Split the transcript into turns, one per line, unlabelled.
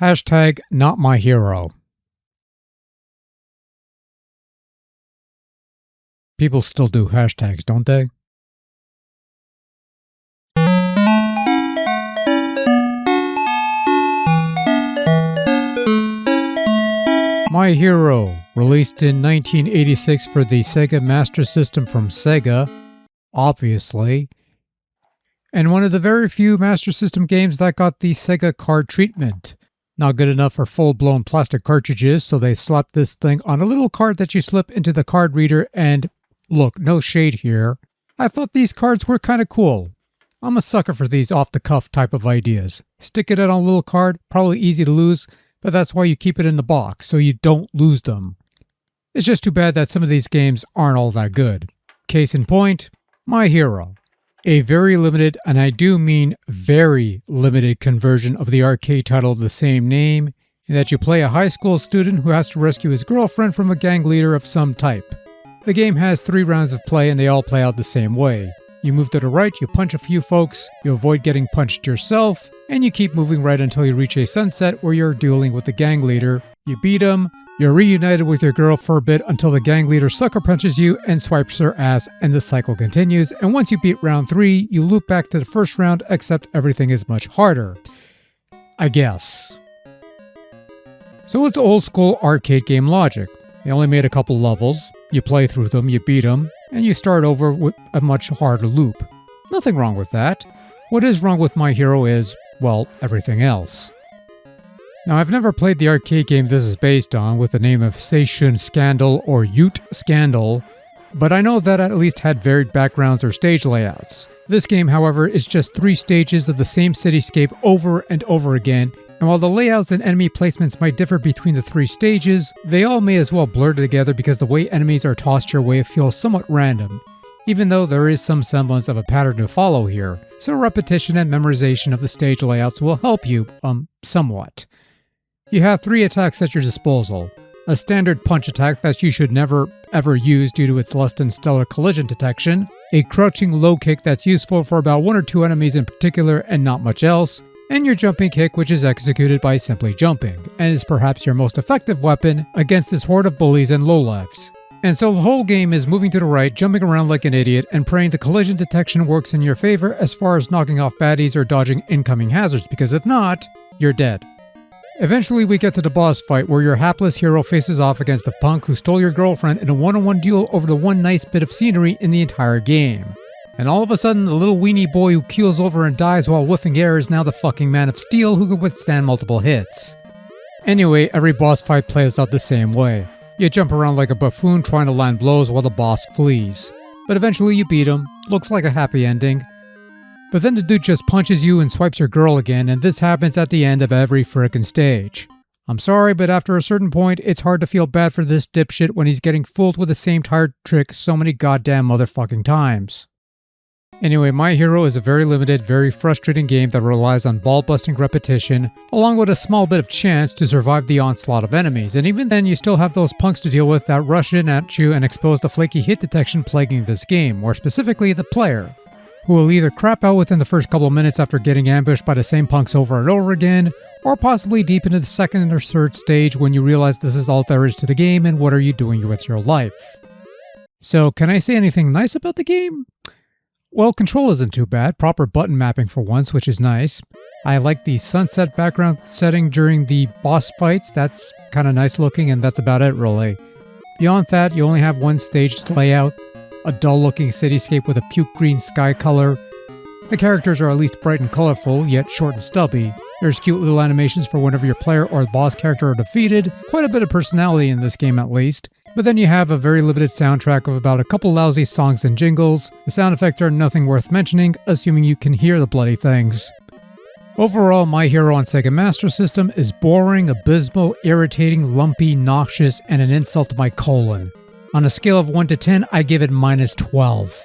Hashtag not my hero. People still do hashtags, don't they? My Hero, released in 1986 for the Sega Master System from Sega, obviously, and one of the very few Master System games that got the Sega Card treatment. Not good enough for full-blown plastic cartridges, so they slapped this thing on a little card that you slip into the card reader, and look, no shade here, I thought these cards were kinda cool. I'm a sucker for these off-the-cuff type of ideas. Stick it on a little card, probably easy to lose, but that's why you keep it in the box, so you don't lose them. It's just too bad that some of these games aren't all that good. Case in point, My Hero. A very limited, and I do mean very limited, conversion of the arcade title of the same name, in that you play a high school student who has to rescue his girlfriend from a gang leader of some type. The game has 3 rounds of play and they all play out the same way. You move to the right, you punch a few folks, you avoid getting punched yourself, and you keep moving right until you reach a sunset where you're dueling with the gang leader. You beat him, you're reunited with your girl for a bit until the gang leader sucker punches you and swipes her ass, and the cycle continues, and once you beat round 3, you loop back to the first round, except everything is much harder. I guess. So it's old school arcade game logic. They only made a couple levels, you play through them, you beat them, and you start over with a much harder loop. Nothing wrong with that. What is wrong with My Hero is, well, everything else. Now, I've never played the arcade game this is based on with the name of Seishun Scandal or Ute Scandal, but I know that at least had varied backgrounds or stage layouts. This game, however, is just 3 stages of the same cityscape over and over again, and while the layouts and enemy placements might differ between the 3 stages, they all may as well blur together because the way enemies are tossed your way feels somewhat random, even though there is some semblance of a pattern to follow here, so repetition and memorization of the stage layouts will help you, somewhat. You have 3 attacks at your disposal. A standard punch attack that you should never ever use due to its less than stellar collision detection, a crouching low kick that's useful for about 1 or 2 enemies in particular and not much else, and your jumping kick, which is executed by simply jumping, and is perhaps your most effective weapon against this horde of bullies and lowlifes. And so the whole game is moving to the right, jumping around like an idiot, and praying the collision detection works in your favor as far as knocking off baddies or dodging incoming hazards, because if not, you're dead. Eventually we get to the boss fight where your hapless hero faces off against a punk who stole your girlfriend in a one-on-one duel over the one nice bit of scenery in the entire game. And all of a sudden, the little weenie boy who keels over and dies while whiffing air is now the fucking Man of Steel who can withstand multiple hits. Anyway, every boss fight plays out the same way. You jump around like a buffoon trying to land blows while the boss flees. But eventually you beat him, looks like a happy ending. But then the dude just punches you and swipes your girl again, and this happens at the end of every frickin' stage. I'm sorry, but after a certain point, it's hard to feel bad for this dipshit when he's getting fooled with the same tired trick so many goddamn motherfucking times. Anyway, My Hero is a very limited, very frustrating game that relies on ball-busting repetition, along with a small bit of chance to survive the onslaught of enemies, and even then you still have those punks to deal with that rush in at you and expose the flaky hit detection plaguing this game, more specifically the player, who will either crap out within the first couple of minutes after getting ambushed by the same punks over and over again, or possibly deep into the second or third stage when you realize this is all there is to the game and what are you doing with your life. So, can I say anything nice about the game? Well, control isn't too bad, proper button mapping for once, which is nice. I like the sunset background setting during the boss fights, that's kinda nice looking, and that's about it really. Beyond that, you only have one staged layout, a dull looking cityscape with a puke green sky color. The characters are at least bright and colorful, yet short and stubby. There's cute little animations for whenever your player or the boss character are defeated, quite a bit of personality in this game at least. But then you have a very limited soundtrack of about a couple lousy songs and jingles. The sound effects are nothing worth mentioning, assuming you can hear the bloody things. Overall, My Hero on Sega Master System is boring, abysmal, irritating, lumpy, noxious, and an insult to my colon. On a scale of 1 to 10, I give it -12.